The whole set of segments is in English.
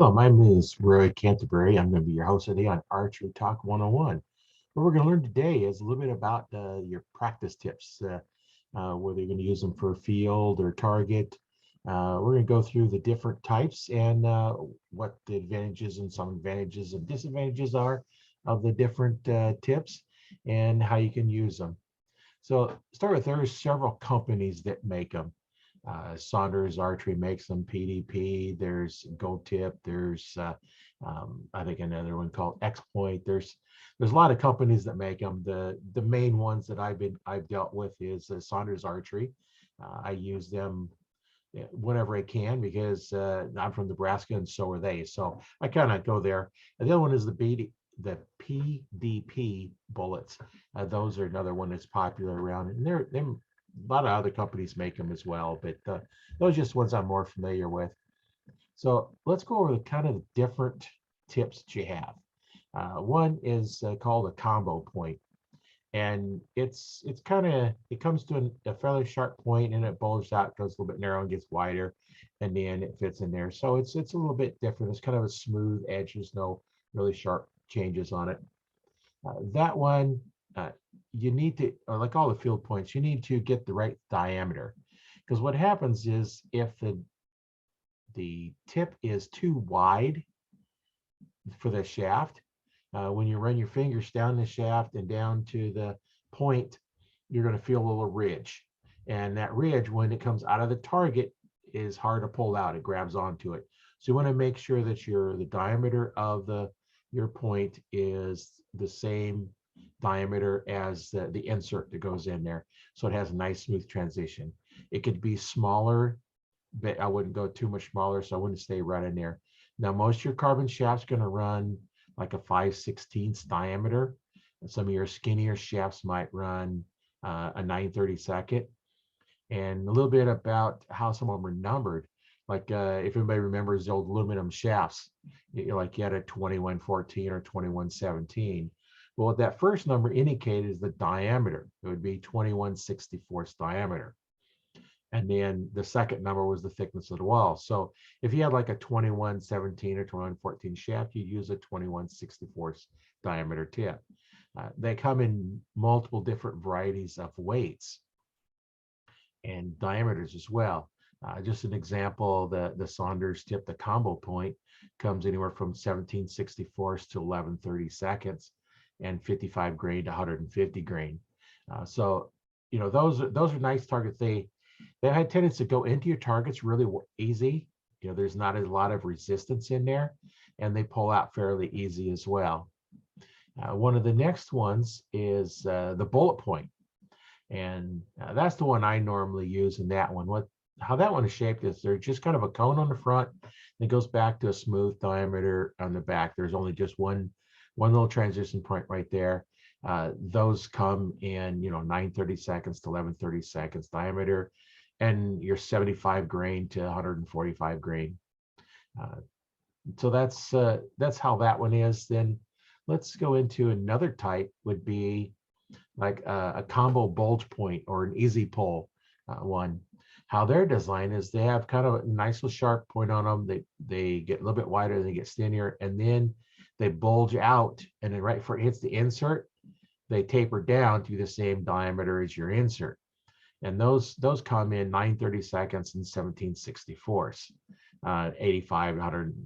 Hello, my name is Roy Canterbury. I'm going to be your host today on Archery Talk 101. What we're going to learn today is a little bit about your practice tips, whether you're going to use them for field or target. We're going to go through the different types and what the advantages and some advantages and disadvantages are of the different tips and how you can use them. So start with there's several companies that make them. Saunders Archery makes them. PDP. There's Gold Tip. There's I think another one called X Point. There's a lot of companies that make them. The main ones that I've dealt with is Saunders Archery. I use them whenever I can because I'm from Nebraska and so are they. So I kind of go there. And the other one is the PDP bullets. Those are another one that's popular around, and they're a lot of other companies make them as well, but those are just ones I'm more familiar with. So let's go over the kind of different tips that you have. One is called a combo point, and it's kind of it comes to a fairly sharp point, and it bulges out, goes a little bit narrow and gets wider, and then it fits in there. So it's a little bit different. It's kind of a smooth edge. There's no really sharp changes on it. That one, you need to, or like all the field points, you need to get the right diameter. Because what happens is if the tip is too wide for the shaft, when you run your fingers down the shaft and down to the point, you're going to feel a little ridge. And that ridge, when it comes out of the target, is hard to pull out. It grabs onto it. So you want to make sure that the diameter of your point is the same diameter as the insert that goes in there. So it has a nice smooth transition. It could be smaller, but I wouldn't go too much smaller, so I wouldn't stay right in there. Now, most of your carbon shafts going to run like a 5/16 diameter. And some of your skinnier shafts might run a 9/32. And a little bit about how some of them are numbered. Like if anybody remembers the old aluminum shafts, like you had a 2114 or 2117. Well, what that first number indicated is the diameter. It would be 21/64 diameter. And then the second number was the thickness of the wall. So if you had like a 2117 or 2114 shaft, you'd use a 21/64 diameter tip. They come in multiple different varieties of weights and diameters as well. Just an example, the Saunders tip, the combo point, comes anywhere from 17/64 to 11/32 and 55 grain to 150 grain. So, those are nice targets. They had tendency to go into your targets really easy. There's not a lot of resistance in there, and they pull out fairly easy as well. One of the next ones is the bullet point. And that's the one I normally use in that one. How that one is shaped is there's just kind of a cone on the front that goes back to a smooth diameter on the back. There's only just one little transition point right there. Those come in 9/32 to 11/32 diameter, and you're 75 grain to 145 grain. So that's how that one is. Then let's go into another type, would be like a combo bulge point or an easy pull one. How they're designed is they have kind of a nice little sharp point on them. They get a little bit wider, they get skinnier, and then they bulge out, and then right before it hits the insert, they taper down to the same diameter as your insert. And those come in 9/32 and 17/64, 85, 100,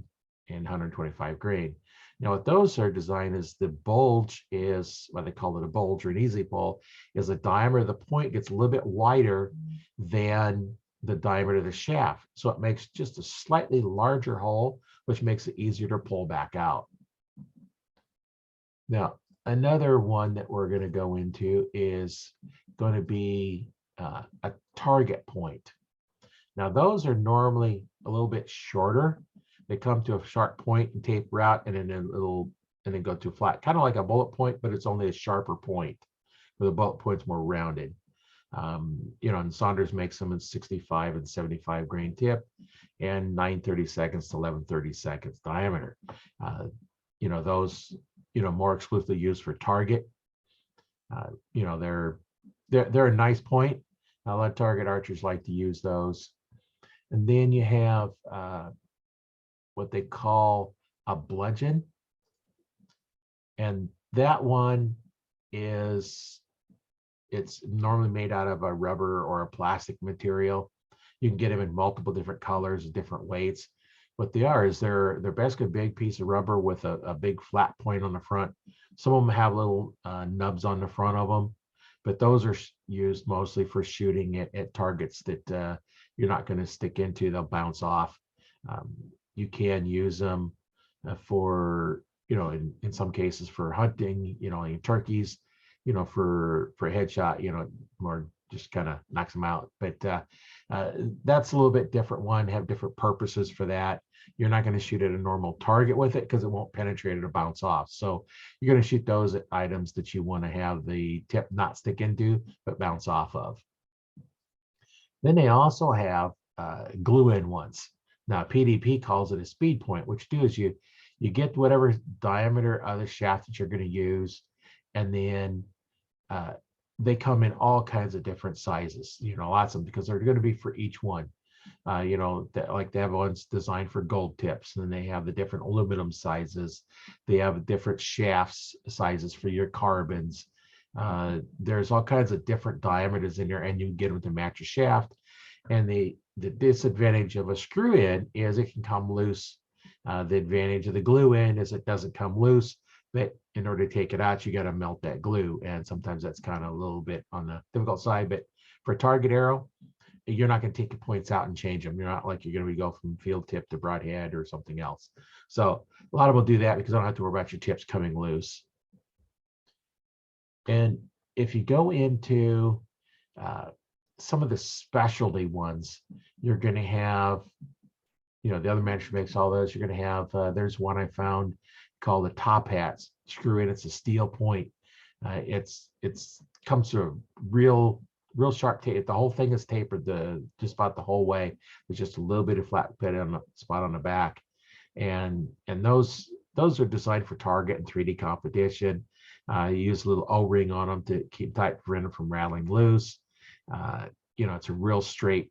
and 125 grain. Now, what those are designed is the bulge is what they call it, a bulge or an easy pull, is the diameter of the point gets a little bit wider than the diameter of the shaft. So it makes just a slightly larger hole, which makes it easier to pull back out. Now, another one that we're going to go into is going to be a target point. Now, those are normally a little bit shorter. They come to a sharp point and taper out, and then go to flat, kind of like a bullet point, but it's only a sharper point. Where the bullet point's more rounded. And Saunders makes them in 65 and 75 grain tip, and 9/32 to 11/32 diameter. Those more exclusively used for target. They're a nice point. A lot of target archers like to use those. And then you have what they call a bludgeon. And that one it's normally made out of a rubber or a plastic material. You can get them in multiple different colors, different weights. What they are is they're basically a big piece of rubber with a big flat point on the front. Some of them have little nubs on the front of them, but those are used mostly for shooting at targets that you're not going to stick into. They'll bounce off. You can use them for, in some cases for hunting, in turkeys, for headshot, more just kind of knocks them out. But that's a little bit different one, have different purposes for that. You're not going to shoot at a normal target with it because it won't penetrate it or bounce off. So you're going to shoot those at items that you want to have the tip not stick into, but bounce off of. Then they also have glue-in ones. Now, PDP calls it a speed point, which is you get whatever diameter of the shaft that you're going to use, and then they come in all kinds of different sizes, lots of them, because they're going to be for each one. Like they have ones designed for gold tips, and then they have the different aluminum sizes. They have different shafts sizes for your carbons. There's all kinds of different diameters in there, and you can get them to match your shaft. And the disadvantage of a screw in is it can come loose. The advantage of the glue in is it doesn't come loose, but in order to take it out, you got to melt that glue. And sometimes that's kind of a little bit on the difficult side. But for a target arrow, you're not going to take your points out and change them. You're not like you're going to go from field tip to broadhead or something else. So a lot of them do that because I don't have to worry about your tips coming loose. And if you go into some of the specialty ones, you're going to have, the other manufacturer makes all those. You're going to have, there's one I found called the top hats screw in. It's a steel point. It's comes to a real sharp tape. The whole thing is tapered just about the whole way. There's just a little bit of flat pit on the spot on the back, and those are designed for target and 3D competition. You use a little O-ring on them to keep tight, prevent them from rattling loose. It's a real straight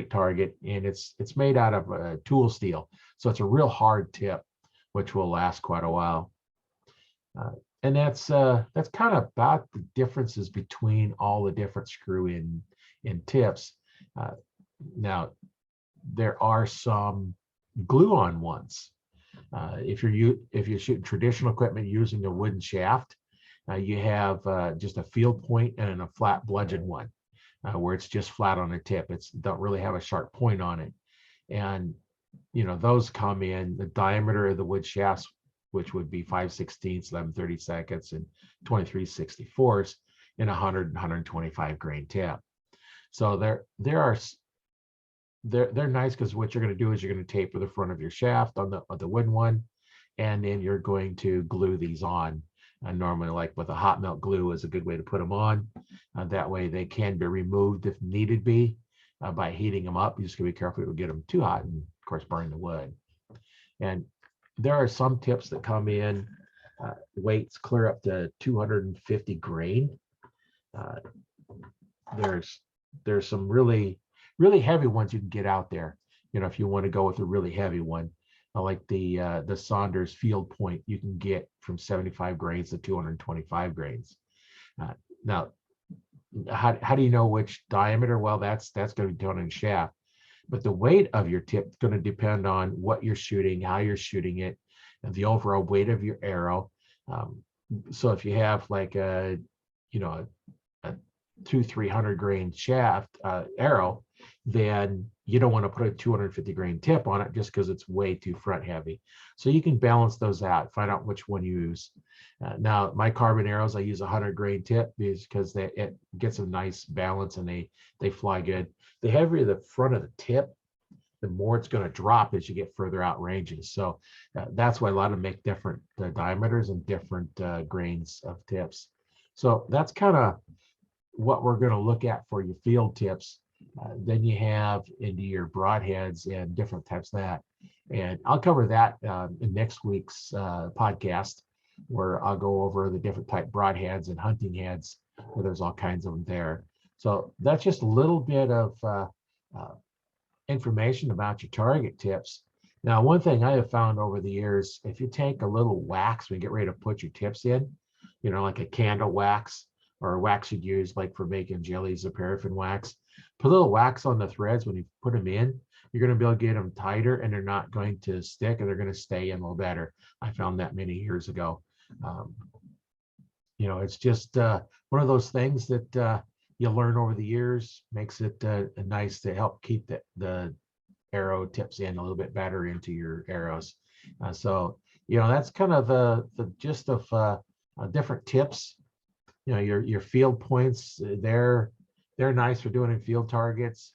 target, and it's made out of tool steel, so it's a real hard tip, which will last quite a while. And that's kind of about the differences between all the different screw in tips. Now, there are some glue-on ones. If you're shooting traditional equipment using a wooden shaft, you have just a field point and a flat bludgeon one, where it's just flat on the tip. It's don't really have a sharp point on it. And those come in the diameter of the wood shafts, which would be 5/16, 11/32, and 23/64 in 100 and 125 grain tip. So they're nice because what you're going to do is you're going to taper the front of your shaft on the wooden one, and then you're going to glue these on. Normally, like with a hot melt glue is a good way to put them on. That way they can be removed if needed be by heating them up. You just got to be careful to get them too hot and, of course, burn the wood. And there are some tips that come in weights clear up to 250 grain. There's some really heavy ones you can get out there. If you want to go with a really heavy one, like the Saunders Field Point, you can get from 75 grains to 225 grains. Now, how do you know which diameter? Well, that's going to be done in shaft. But the weight of your tip is going to depend on what you're shooting, how you're shooting it, and the overall weight of your arrow. So if you have like a 200-300 grain shaft arrow, then you don't want to put a 250 grain tip on it just because it's way too front heavy. So you can balance those out, find out which one you use. Now, my carbon arrows, I use a 100 grain tip because it gets a nice balance and they fly good. The heavier the front of the tip, the more it's going to drop as you get further out ranges. So that's why a lot of them make different diameters and different grains of tips. So that's kind of what we're going to look at for your field tips. Then you have into your broadheads and different types of that. And I'll cover that in next week's podcast, where I'll go over the different type broadheads and hunting heads, where there's all kinds of them there. So that's just a little bit of information about your target tips. Now, one thing I have found over the years, if you take a little wax when you get ready to put your tips in, like a candle wax or a wax you'd use like for making jellies, a paraffin wax, put a little wax on the threads when you put them in. You're going to be able to get them tighter and they're not going to stick and they're going to stay in a little better. I found that many years ago. Um, it's just one of those things that you learn over the years, makes it nice to help keep the arrow tips in a little bit better into your arrows. So, that's kind of the gist of different tips. Your field points, they're nice for doing in field targets.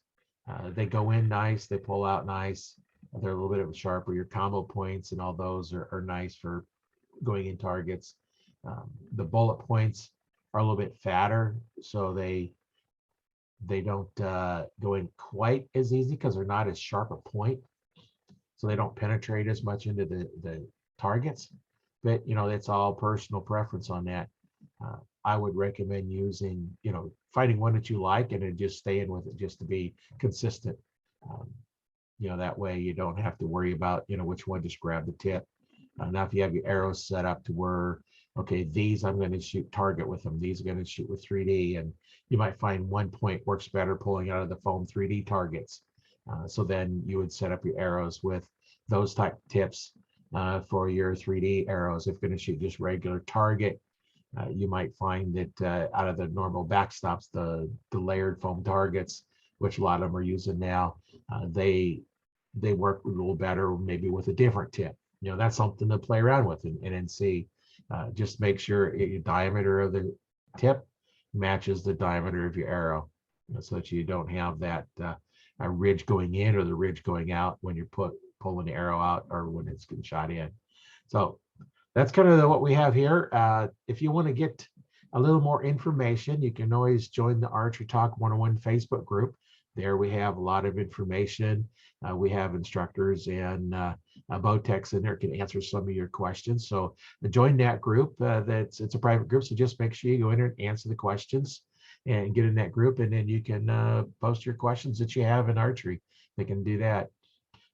They go in nice, they pull out nice. They're a little bit of a sharper. Your combo points and all those are nice for going in targets. The bullet points are a little bit fatter, so they don't go in quite as easy because they're not as sharp a point, so they don't penetrate as much into the targets. But it's all personal preference on that. I would recommend using, finding one that you like and then just staying with it just to be consistent. um, that way you don't have to worry about which one, just grab the tip. Now if you have your arrows set up to where, okay, these I'm going to shoot target with them, these are going to shoot with 3D, and you might find one point works better pulling out of the foam 3D targets. So then you would set up your arrows with those type tips for your 3D arrows. If you're going to shoot just regular target, you might find that out of the normal backstops, the layered foam targets, which a lot of them are using now, they work a little better maybe with a different tip. That's something to play around with and then see. Just make sure your diameter of the tip matches the diameter of your arrow, so that you don't have that a ridge going in or the ridge going out when you're pulling the arrow out or when it's getting shot in. So that's kind of what we have here. If you want to get a little more information, you can always join the Archery Talk 101 Facebook group. There we have a lot of information. We have instructors and bow techs in there can answer some of your questions. So join that group. It's a private group, so just make sure you go in there and answer the questions and get in that group, and then you can post your questions that you have in archery. They can do that.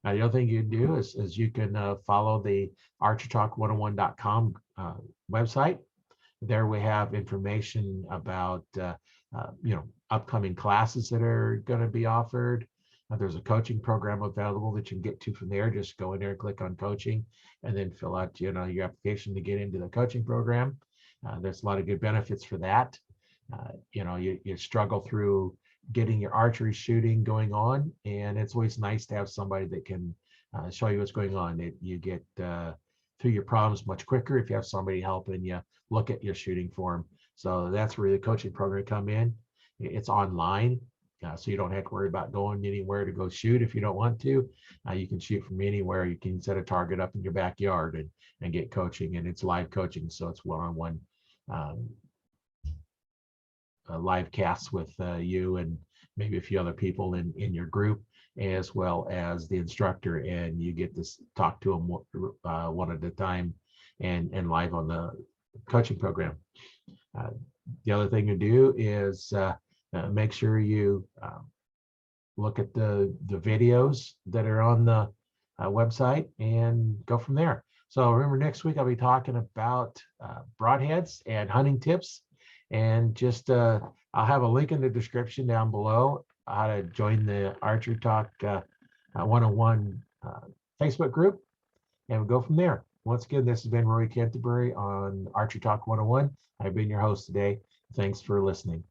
The other thing you can do is you can follow the Archerytalk101.com website. There we have information about upcoming classes that are going to be offered. There's a coaching program available that you can get to from there. Just go in there and click on coaching and then fill out your application to get into the coaching program. There's a lot of good benefits for that. You struggle through getting your archery shooting going on, and it's always nice to have somebody that can show you what's going on. You get through your problems much quicker if you have somebody helping you look at your shooting form. So that's where the coaching program come in. It's online, so you don't have to worry about going anywhere to go shoot if you don't want to. You can shoot from anywhere. You can set a target up in your backyard and get coaching, and it's live coaching, so it's one-on-one live casts with you and maybe a few other people in your group, as well as the instructor, and you get to talk to them one at a time and live on the coaching program. The other thing to do is make sure you look at the videos that are on the website and go from there. So remember, next week I'll be talking about broadheads and hunting tips, and just I'll have a link in the description down below how to join the Archery Talk 101 Facebook group, and we'll go from there. Once again, this has been Roy Canterbury on Archery Talk 101. I've been your host today. Thanks for listening.